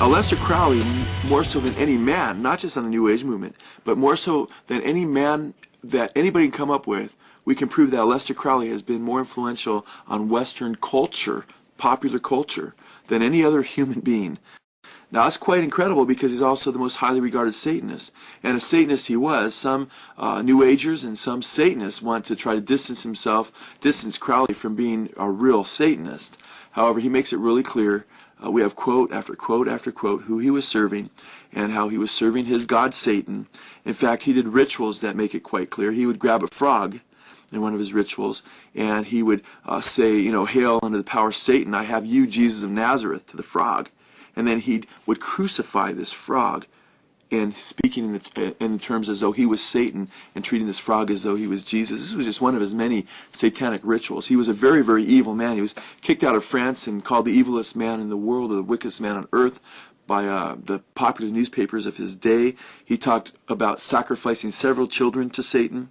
Aleister Crowley, more so than any man, not just on the New Age movement, but more so than any man that anybody can come up with, we can prove that Aleister Crowley has been more influential on Western culture, popular culture, than any other human being. Now that's quite incredible because he's also the most highly regarded Satanist. And a Satanist he was. Some New Agers and some Satanists want to try to distance Crowley from being a real Satanist. However, he makes it really clear. We have quote after quote after quote who he was serving and how he was serving his god Satan. In fact, he did rituals that make it quite clear. He would grab a frog in one of his rituals and he would say, you know, hail under the power of Satan, I have you, Jesus of Nazareth, to the frog. And then he would crucify this frog, and speaking in the terms as though he was Satan and treating this frog as though he was Jesus. This was just one of his many satanic rituals. He was a very, very evil man. He was kicked out of France and called the evilest man in the world, or the wickedest man on earth, by the popular newspapers of his day. He talked about sacrificing several children to Satan.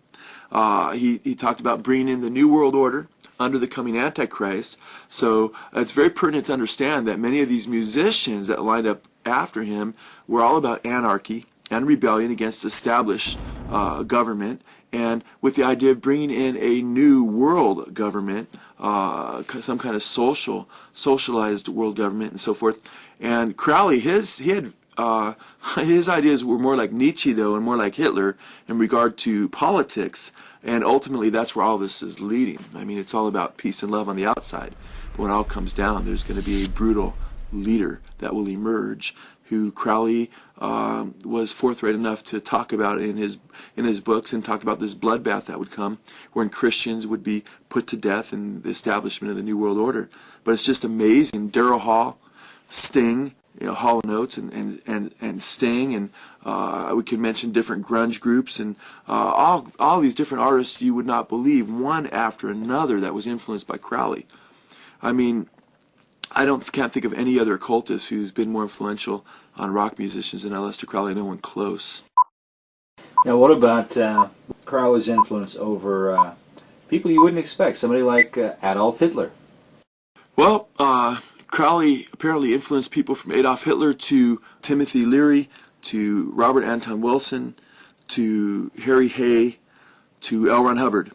He talked about bringing in the New World Order under the coming Antichrist. So it's very pertinent to understand that many of these musicians that lined up after him were all about anarchy and rebellion against established government, and with the idea of bringing in a new world government, some kind of socialized world government and so forth. And Crowley, his ideas were more like Nietzsche, though, and more like Hitler in regard to politics. And ultimately, that's where all this is leading. I mean, it's all about peace and love on the outside. But when it all comes down, there's going to be a brutal leader that will emerge, who Crowley was forthright enough to talk about in his books, and talk about this bloodbath that would come, wherein Christians would be put to death in the establishment of the New World Order. But it's just amazing. Daryl Hall, Sting, you know, Hall & Oates and Sting, and we could mention different grunge groups, and all these different artists you would not believe, one after another, that was influenced by Crowley. I mean, can't think of any other occultist who's been more influential on rock musicians than Aleister Crowley. No one close. Now, what about Crowley's influence over people you wouldn't expect? Somebody like Adolf Hitler. Well, Crowley apparently influenced people from Adolf Hitler to Timothy Leary, to Robert Anton Wilson, to Harry Hay, to L. Ron Hubbard.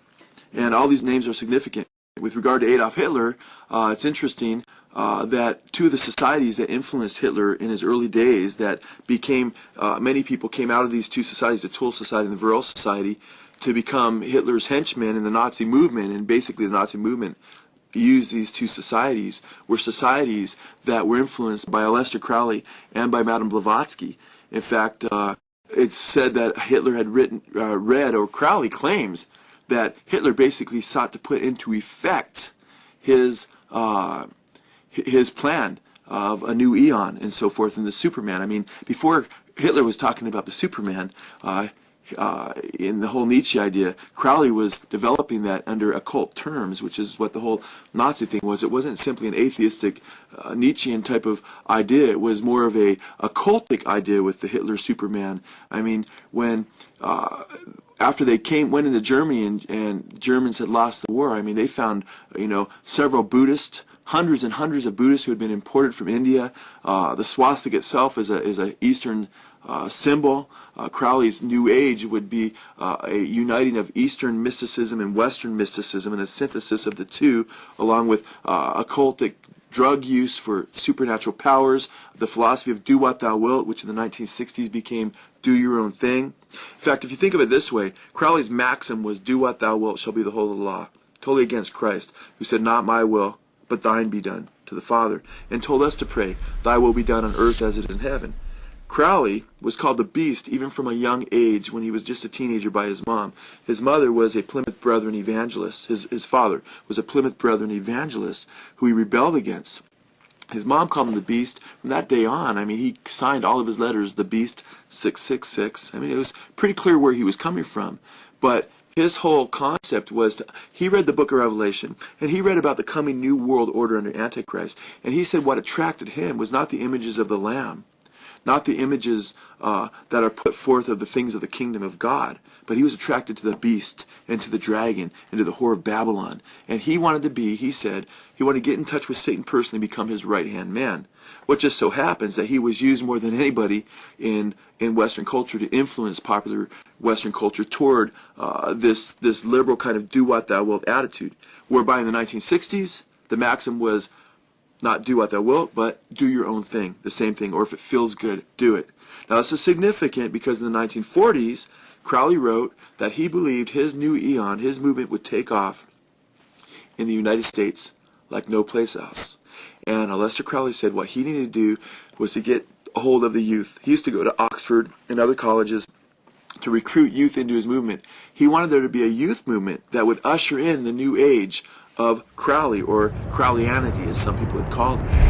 And all these names are significant. With regard to Adolf Hitler, it's interesting that two of the societies that influenced Hitler in his early days, that became, many people came out of these two societies, the Tool Society and the Vril Society, to become Hitler's henchmen in the Nazi movement. And basically the Nazi movement used these two societies, were societies that were influenced by Aleister Crowley and by Madame Blavatsky. In fact, it's said that Hitler had read, or Crowley claims that Hitler basically sought to put into effect his plan of a new eon and so forth, and the Superman. I mean, before Hitler was talking about the Superman, in the whole Nietzsche idea, Crowley was developing that under occult terms, which is what the whole Nazi thing was. It wasn't simply an atheistic Nietzschean type of idea. It was more of a occultic idea with the Hitler Superman. I mean, when after they went into Germany and Germans had lost the war, I mean, they found, you know, several Buddhists, hundreds and hundreds of Buddhists who had been imported from India. The swastika itself is a Eastern symbol. Crowley's New Age would be a uniting of Eastern mysticism and Western mysticism, and a synthesis of the two, along with occultic drug use for supernatural powers, the philosophy of do what thou wilt, which in the 1960s became do your own thing. In fact, if you think of it this way, Crowley's maxim was do what thou wilt shall be the whole of the law, totally against Christ, who said, not my will, but thine be done, to the Father, and told us to pray, thy will be done on earth as it is in heaven. Crowley was called the Beast even from a young age, when he was just a teenager, by his mom. His mother was a Plymouth Brethren evangelist. His father was a Plymouth Brethren evangelist who he rebelled against. His mom called him the Beast. From that day on, I mean, he signed all of his letters the Beast 666. I mean, it was pretty clear where he was coming from. But his whole concept was he read the book of Revelation, and he read about the coming new world order under Antichrist. And he said what attracted him was not the images of the Lamb, not the images that are put forth of the things of the kingdom of God, but he was attracted to the beast and to the dragon and to the whore of Babylon. And he wanted to be, he said, he wanted to get in touch with Satan personally, become his right-hand man. What just so happens that he was used more than anybody in Western culture to influence popular Western culture toward this liberal kind of do what thou wilt attitude, whereby in the 1960s, the maxim was not do what thou wilt, but do your own thing, the same thing, or if it feels good, do it. Now this is significant because in the 1940s, Crowley wrote that he believed his new eon, his movement would take off in the United States like no place else. And Aleister Crowley said what he needed to do was to get a hold of the youth. He used to go to Oxford and other colleges to recruit youth into his movement. He wanted there to be a youth movement that would usher in the new age of Crowley, or Crowleyanity as some people would call it.